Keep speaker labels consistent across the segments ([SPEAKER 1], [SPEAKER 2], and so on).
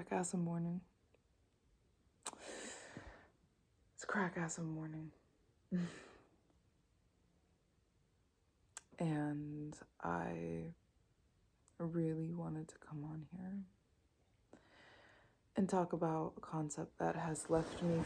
[SPEAKER 1] crack-ass morning. It's crack-ass morning. And I really wanted to come on here and talk about a concept that has left me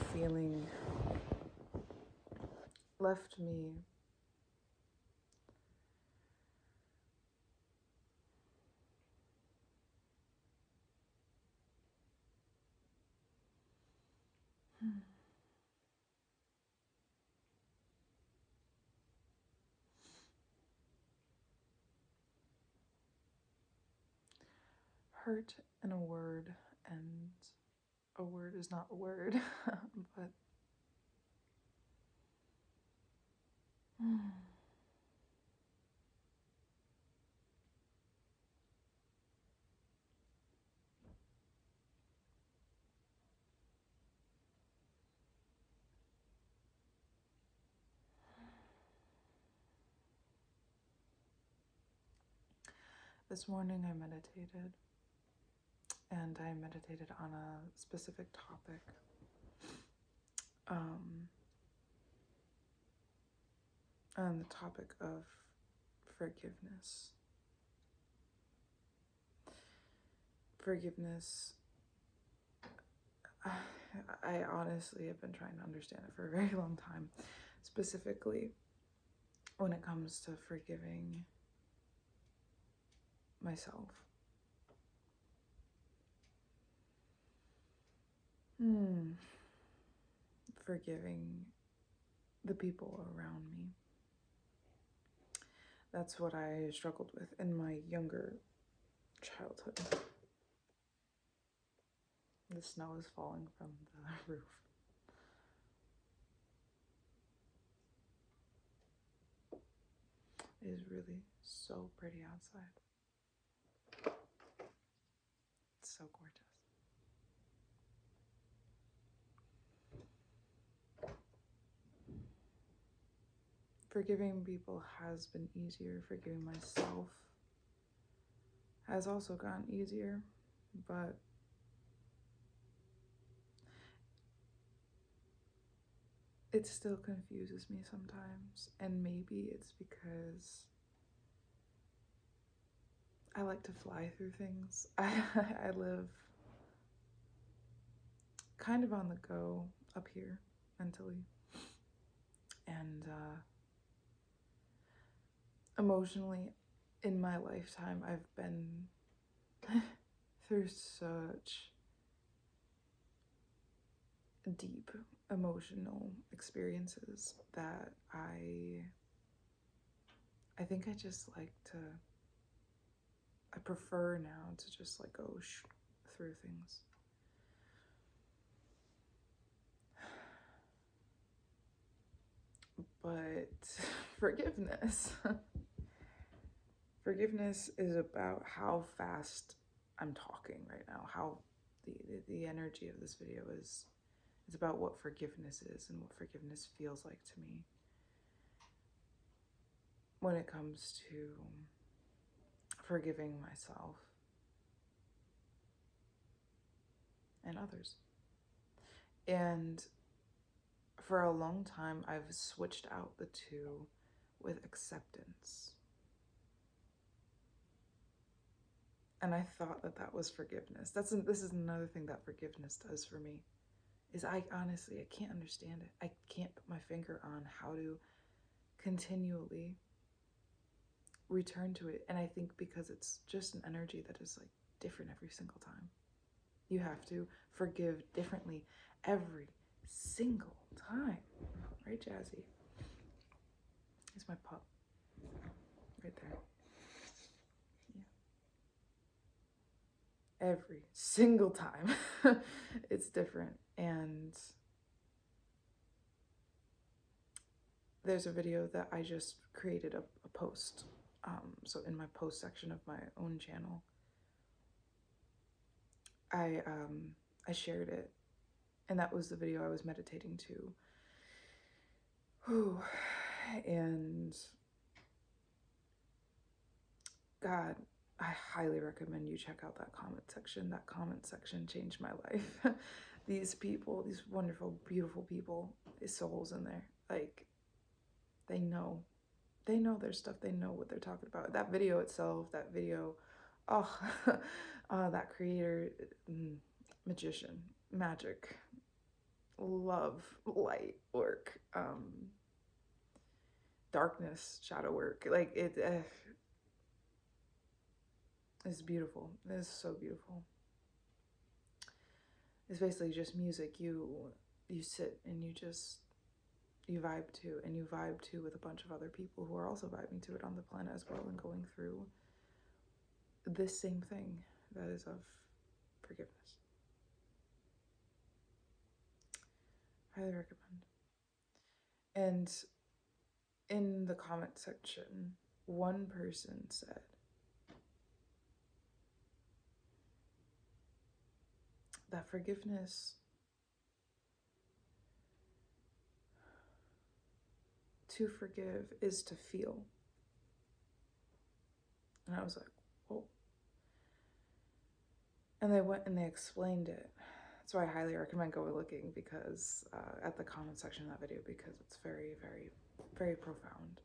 [SPEAKER 1] hurt in a word, and a word is not a word, but this morning I meditated, and I meditated on a specific topic. On the topic of forgiveness. Forgiveness, I honestly have been trying to understand it for a very long time, specifically when it comes to forgiving myself. Forgiving the people around me. That's what I struggled with in my younger childhood. The snow is falling from the roof. It is really so pretty outside. It's so gorgeous. Forgiving people has been easier. Forgiving myself has also gotten easier, but it still confuses me sometimes, and maybe it's because I like to fly through things. I live kind of on the go up here mentally, and emotionally in my lifetime I've been through such deep emotional experiences that I think I just like to, I prefer now to just like go through things. But forgiveness. Forgiveness is about how fast I'm talking right now, how the energy of this video is. It's about what forgiveness is and what forgiveness feels like to me when it comes to forgiving myself and others. And for a long time, I've switched out the two with acceptance. And I thought that that was forgiveness. This is another thing that forgiveness does for me, is I can't understand it. I can't put my finger on how to continually return to it. And I think because it's just an energy that is like different every single time. You have to forgive differently every single time. Right, Jazzy? Here's my pup. Right there. Yeah. Every single time. It's different. And there's a video that I just created a post. So in my post section of my own channel, I shared it, and that was the video I was meditating to. And God, I highly recommend you check out that comment section. That comment section changed my life. These people, these wonderful, beautiful people, souls in there, like, they know their stuff. They know what they're talking about. That video itself, oh, that creator, magician, magic, love, light work, darkness, shadow work. Like, it's beautiful. It's so beautiful. It's basically just music. You sit and you vibe to, and you vibe to with a bunch of other people who are also vibing to it on the planet as well, and going through this same thing that is of forgiveness. Highly recommend. And in the comment section, one person said, that forgiveness, to forgive is to feel. And I was like, whoa. And they went and they explained it. So I highly recommend going looking, because at the comment section of that video, because it's very, very, very profound.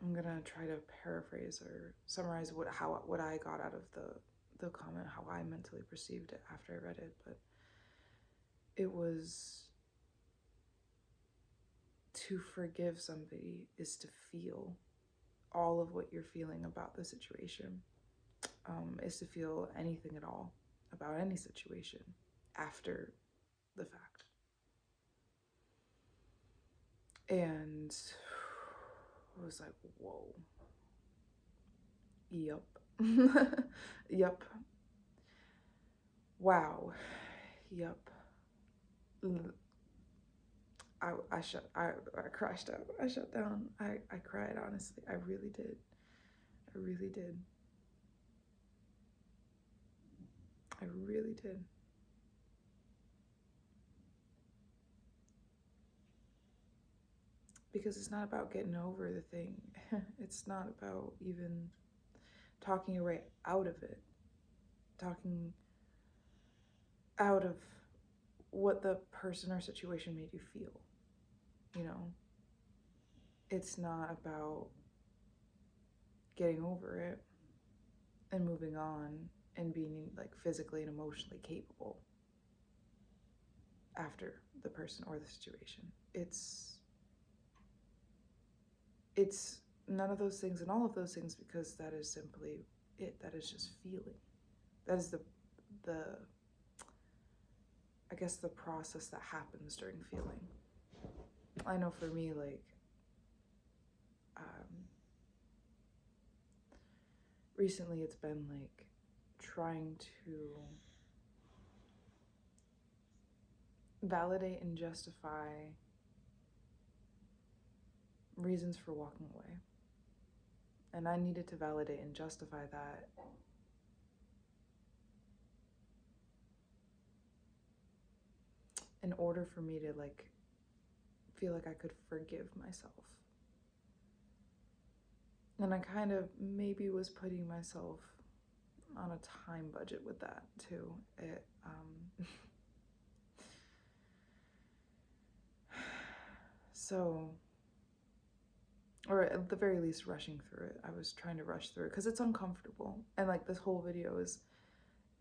[SPEAKER 1] I'm gonna try to paraphrase or summarize what I got out of the comment, how I mentally perceived it after I read it, but it was, to forgive somebody is to feel all of what you're feeling about the situation, is to feel anything at all about any situation after the fact. And I was like, whoa. Yup. Yup. Wow. Yup. I crashed out. I shut down. I cried, honestly. I really did. I really did. I really did. Because it's not about getting over the thing. It's not about even talking your way out of it. Talking out of what the person or situation made you feel. You know? It's not about getting over it and moving on and being like physically and emotionally capable after the person or the situation. It's none of those things and all of those things, because that is simply it. That is just feeling. That is the I guess the process that happens during feeling. I know for me, like, recently it's been like trying to validate and justify reasons for walking away. And I needed to validate and justify that in order for me to like feel like I could forgive myself. And I kind of maybe was putting myself on a time budget with that too. So, or at the very least rushing through it. I was trying to rush through it because it's uncomfortable. And like this whole video is,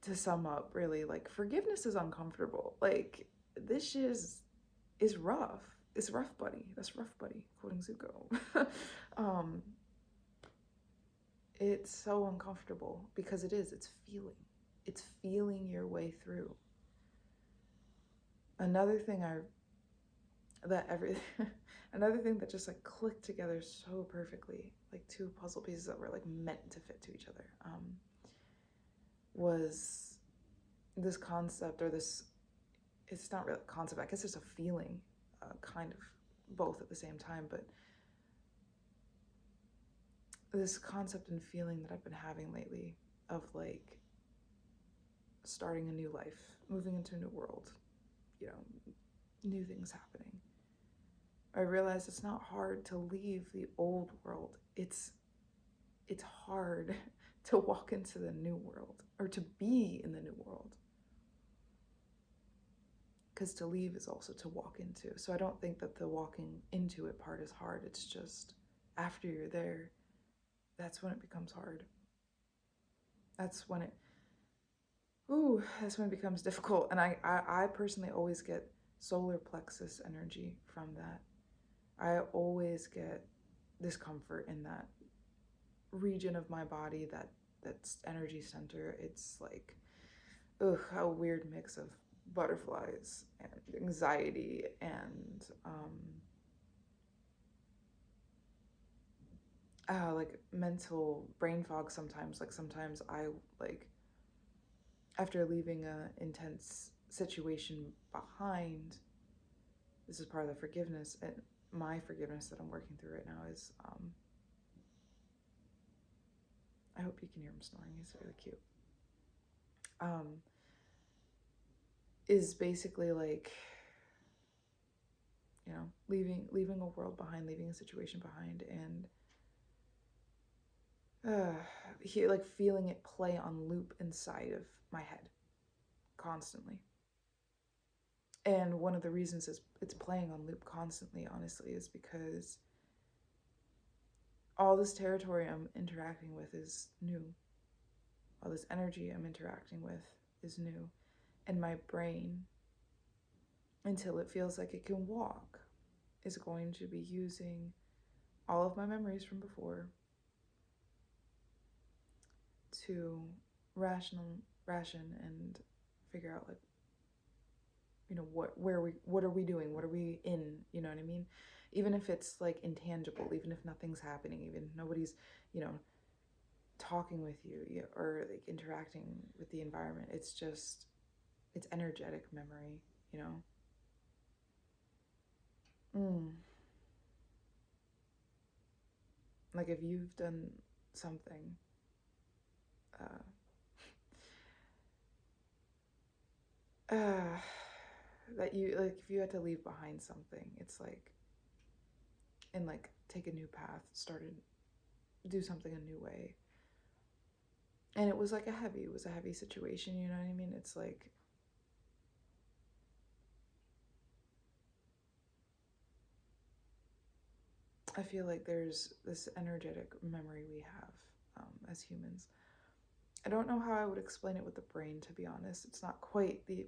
[SPEAKER 1] to sum up, really, like, forgiveness is uncomfortable. Like, this shit is rough. It's rough, buddy. That's rough, buddy, quoting Zuko. It's so uncomfortable because it's feeling. It's feeling your way through. Another thing another thing that just like clicked together so perfectly, like two puzzle pieces that were like meant to fit to each other, was this concept, or this, it's not really a concept, I guess it's a feeling, kind of both at the same time, but this concept and feeling that I've been having lately of like starting a new life, moving into a new world, you know, new things happening. I realized it's not hard to leave the old world. It's hard to walk into the new world, or to be in the new world. Because to leave is also to walk into. So I don't think that the walking into it part is hard. It's just after you're there, that's when it becomes hard. That's when it becomes difficult. And I personally always get solar plexus energy from that. I always get discomfort in that region of my body, that's energy center. It's like, ugh, a weird mix of butterflies and anxiety and like mental brain fog sometimes. Like sometimes I, like, after leaving a intense situation behind, this is part of the forgiveness, and my forgiveness that I'm working through right now is I hope you can hear him snoring, he's really cute. Is basically like, you know, leaving a world behind, leaving a situation behind, and like feeling it play on loop inside of my head constantly. And one of the reasons it's playing on loop constantly, honestly, is because all this territory I'm interacting with is new. All this energy I'm interacting with is new. And my brain, until it feels like it can walk, is going to be using all of my memories from before to ration and figure out, like, you know, what are we doing, what are we in, you know what I mean? Even if it's like intangible, even if nothing's happening, even if nobody's, you know, talking with you or like interacting with the environment, it's just, it's energetic memory, you know. Like if you've done something uh, that you, like, if you had to leave behind something, it's like, and like take a new path, started, do something a new way, and it was like it was a heavy situation, you know what I mean? It's like, I feel like there's this energetic memory we have as humans. I don't know how I would explain it with the brain, to be honest. It's not quite the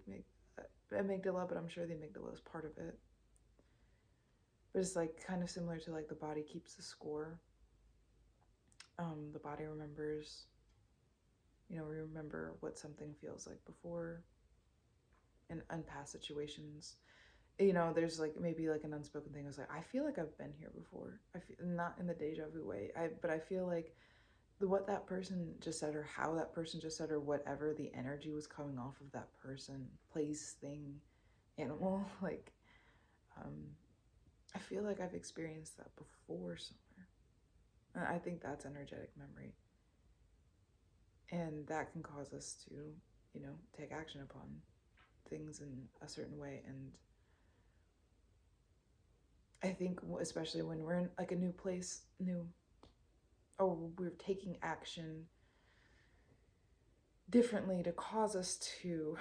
[SPEAKER 1] amygdala, but I'm sure the amygdala is part of it. But it's like kind of similar to like the body keeps the score. The body remembers, you know, we remember what something feels like before in past situations. You know, there's like maybe like an unspoken thing. It was like, I feel like I've been here before. I feel, not in the deja vu way, but I feel like what that person just said, or how that person just said, or whatever the energy was coming off of that person, place, thing, animal, like, um, I feel like I've experienced that before somewhere. And I think that's energetic memory. And that can cause us to, you know, take action upon things in a certain way. And I think especially when we're in like a new place, or we're taking action differently to cause us to,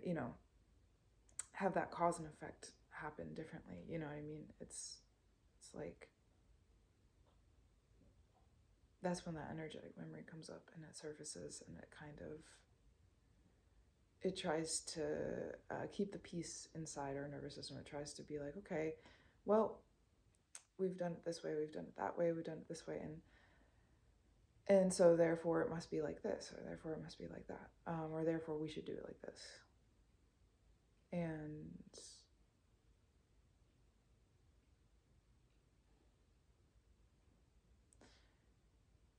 [SPEAKER 1] you know, have that cause and effect happen differently. You know what I mean? It's like, that's when that energetic memory comes up and it surfaces, and it kind of, it tries to keep the peace inside our nervous system. It tries to be like, okay, well, we've done it this way, we've done it that way, we've done it this way, and so therefore it must be like this, or therefore it must be like that, or therefore we should do it like this. And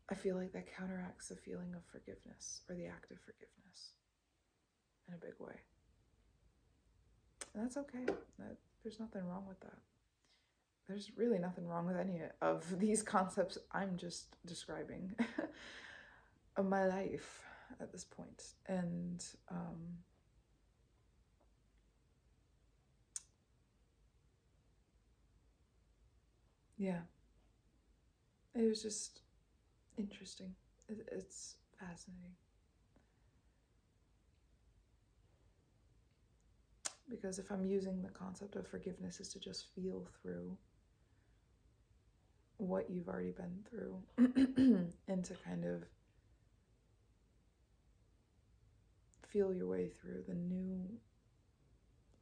[SPEAKER 1] I feel like that counteracts the feeling of forgiveness, or the act of forgiveness, in a big way. And that's okay. There's nothing wrong with that. There's really nothing wrong with any of these concepts I'm just describing of my life at this point. And yeah, it was just, interesting. It's fascinating. Because if I'm using the concept of forgiveness is to just feel through what you've already been through and to kind of feel your way through the new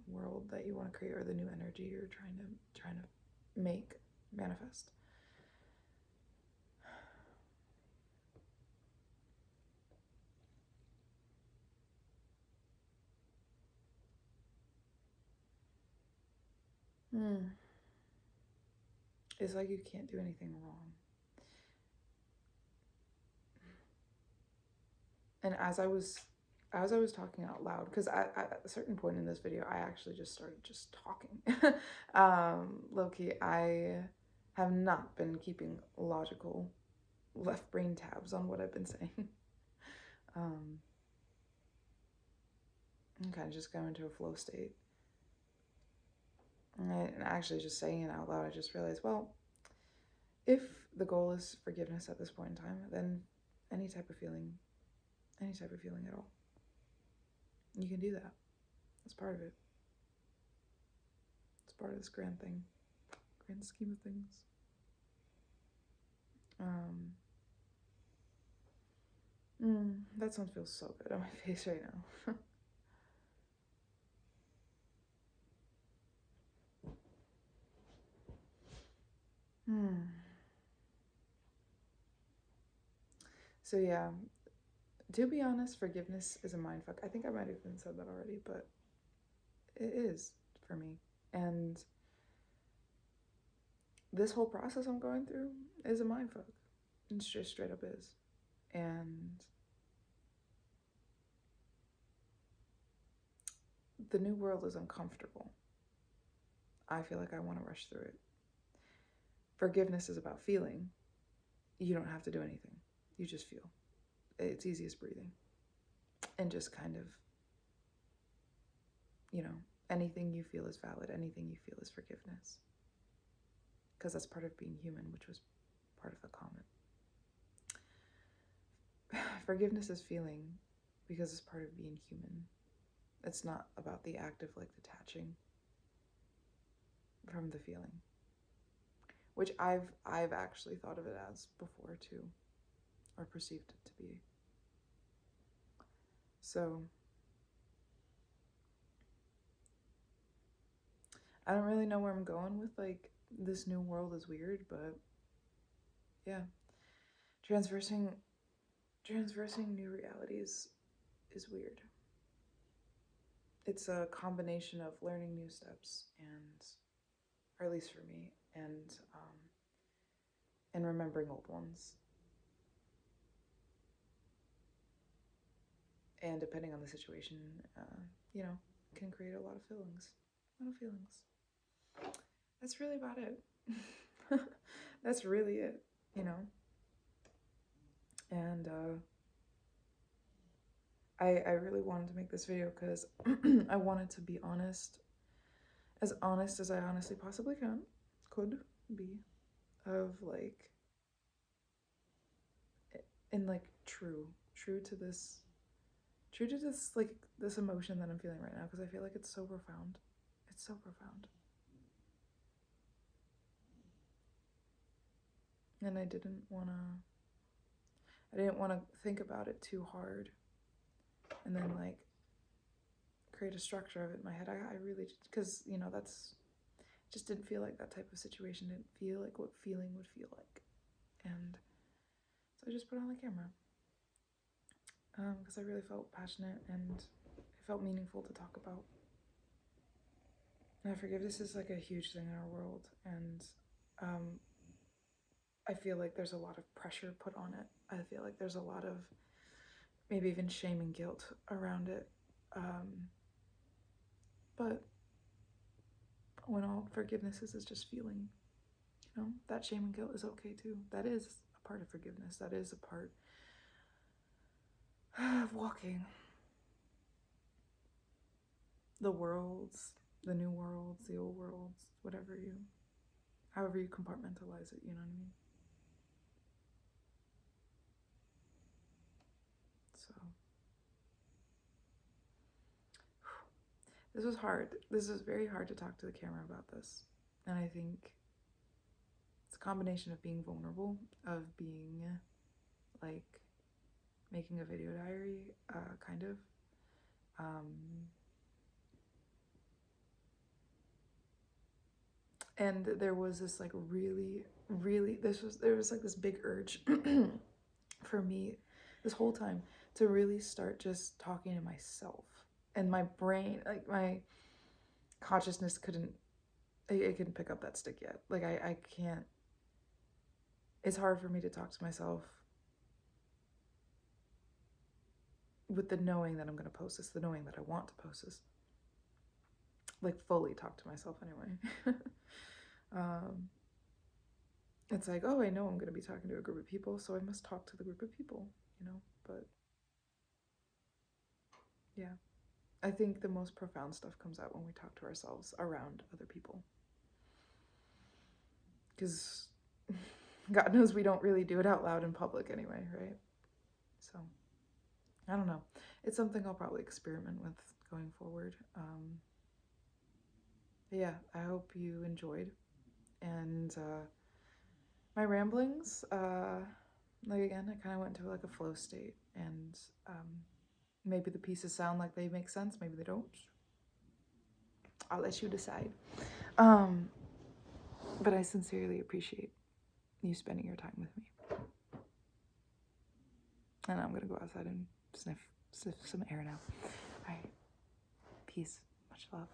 [SPEAKER 1] world that you want to create, or the new energy you're trying to make manifest. It's like you can't do anything wrong. And as I was talking out loud, because at a certain point in this video, I actually just started just talking. Low-key, I have not been keeping logical left brain tabs on what I've been saying. I'm kind of just going into a flow state. And actually just saying it out loud, I just realized, well, if the goal is forgiveness at this point in time, then any type of feeling at all, you can do that. That's part of it. It's part of this grand thing, grand scheme of things. That sound feels so good on my face right now. So yeah, to be honest, forgiveness is a mindfuck. I think I might have even said that already, but it is for me. And this whole process I'm going through is a mindfuck. It's just straight up is. And the new world is uncomfortable. I feel like I want to rush through it. Forgiveness is about feeling. You don't have to do anything. You just feel. It's easy as breathing. And just kind of, anything you feel is valid. Anything you feel is forgiveness. Because that's part of being human, which was part of the comment. Forgiveness is feeling because it's part of being human. It's not about the act of like detaching from the feeling, which I've actually thought of it as before too, or perceived it to be. So I don't really know where I'm going with like this new world is weird, but yeah, transversing new realities is weird. It's a combination of learning new steps or at least for me, and remembering old ones. And depending on the situation, can create a lot of feelings. That's really about it. That's really it, And I really wanted to make this video because I wanted to be honest as I honestly possibly could be, of like, and like true to this like this emotion that I'm feeling right now, because I feel like it's so profound. It's so profound. And I didn't want to think about it too hard and then like create a structure of it in my head. I really, because that's just didn't feel like that type of situation. Didn't feel like what feeling would feel like. And so I just put on the camera because I really felt passionate and it felt meaningful to talk about. And I forgiveness is like a huge thing in our world, and I feel like there's a lot of pressure put on it. I feel like there's a lot of maybe even shame and guilt around it. But when all forgiveness is just feeling, that shame and guilt is okay too. That is a part of forgiveness. That is a part of walking the worlds, the new worlds, the old worlds, however you compartmentalize it, you know what I mean? This was hard. This is very hard to talk to the camera about this. And I think it's a combination of being vulnerable, of being like making a video diary, kind of. And there was this like really, there was like this big urge for me this whole time to really start just talking to myself. And my brain, like my consciousness it couldn't pick up that stick yet. Like I can't, it's hard for me to talk to myself with the knowing that I'm going to post this, the knowing that I want to post this. Like fully talk to myself anyway. It's like, oh, I know I'm going to be talking to a group of people, so I must talk to the group of people, you know? But yeah, I think the most profound stuff comes out when we talk to ourselves around other people. Because God knows we don't really do it out loud in public anyway, right? So, I don't know. It's something I'll probably experiment with going forward. But yeah, I hope you enjoyed. And my ramblings, like again, I kind of went into like a flow state, and maybe the pieces sound like they make sense, maybe they don't. I'll let you decide. But I sincerely appreciate you spending your time with me. And I'm gonna go outside and sniff some air now. All right, peace, much love.